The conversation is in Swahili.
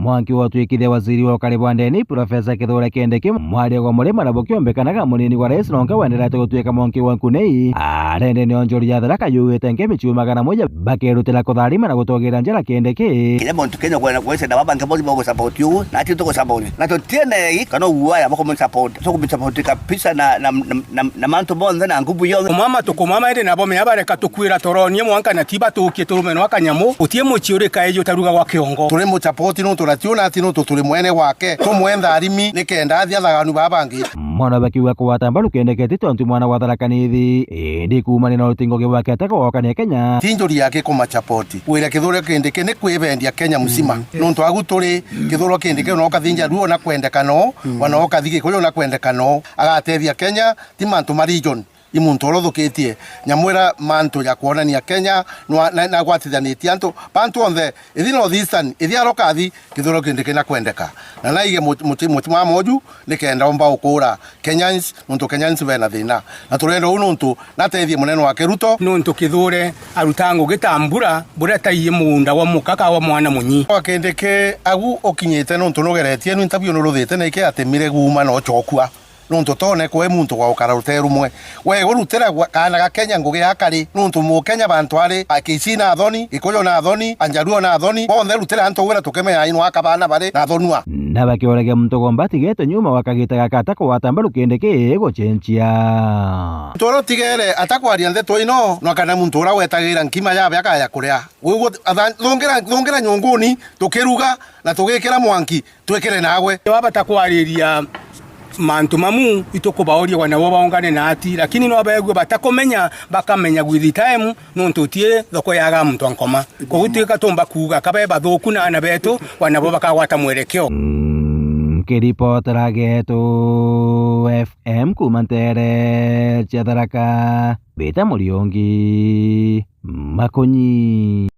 mwanki watwikithia waziri wa ukari bwa ndeni Profesa Kithure Kindiki mwario gwa murima na bukiombekanaga munini wa rais nonka wenderete gutwika mwanki wa nkunei arende ni onjoria tharaka yuite nke michumagana moja bakirutira kutharima na gutogira njara Kindiki kile muntu Kenya kwese na baba ngabo bogo support you na ati tuko support na to tiene hii kana uwaya bako support so kumsupport kabisa na manto bonza na nguvu yo mama tukumama ende nabo me abareka tukwira toronie mwanka na tiba tukie turumeno akanyamo utie muchiure kaejo taruga wa kiongo turi mu support no turationa ati no turi mwene wake tumwenda arimi nikenda athia thaganu babangi mwana bakiwa kwatamba Lukendeketi tontu mwana wa tharakanithi ndi kumani na rutingo gwa ketako wakane Kenya tinjuri yake kuma support wira Kithure Kindiki ni kwibendia Kenya musima nontu aguturi Kithure Kindiki no kathinja ruo na kwendekano wana okathige kuyo na kwendekano agatethia Kenya ti mantu ma region imuntu orothukitie nyamwira mantu ya kuonania Kenya na gwatithanitie antu bantu onthe ithi North Eastern ithi arokathi Kithure Kindiki na kwendeka na naige mutima moju nikenda omba ukura Kenyans nontu Kenyans bena thina na turenda ununtu natethie muneno wake Ruto nontu Kithure arutango gitambura bureta iye munda wa mukaka wa mwana munyi wa Kindiki agu okinyite nontu nogeretie no interview no ruthite na ike atemire guma no chokua nontu tone ko emuntu wa ukara ruteru mwe we urutera kana ga Kenya ngugi yakari nontu mu Kenya bantu ari akicina athoni ikoyo na athoni anjaruo na athoni bonthe rutera antu wera tukemenya ino akabana bare na athonua na bakiorege muntu gombati geto nyuma wakagitaga katako watamba Lukendiki gucenchia toro tigere atakwaria ndeto ino no kana muntu ura wetagira nkima yabe akaya kuria ugo thongera nyonguni tukiruga na tugikira mwanki twekere nawe waba takwariria mantu mamu itokubaoria wana baongane na ati lakini no abegwe batakomenya bakamenya with time nontu tie thoko yaga muntu ankoma kugutika tomba kuga kabe bathoku na ana beto wana bo bakagwata mwerekeo kiripotera geto FM kumantere cha Tharaka Beta Muriongi Makonyi.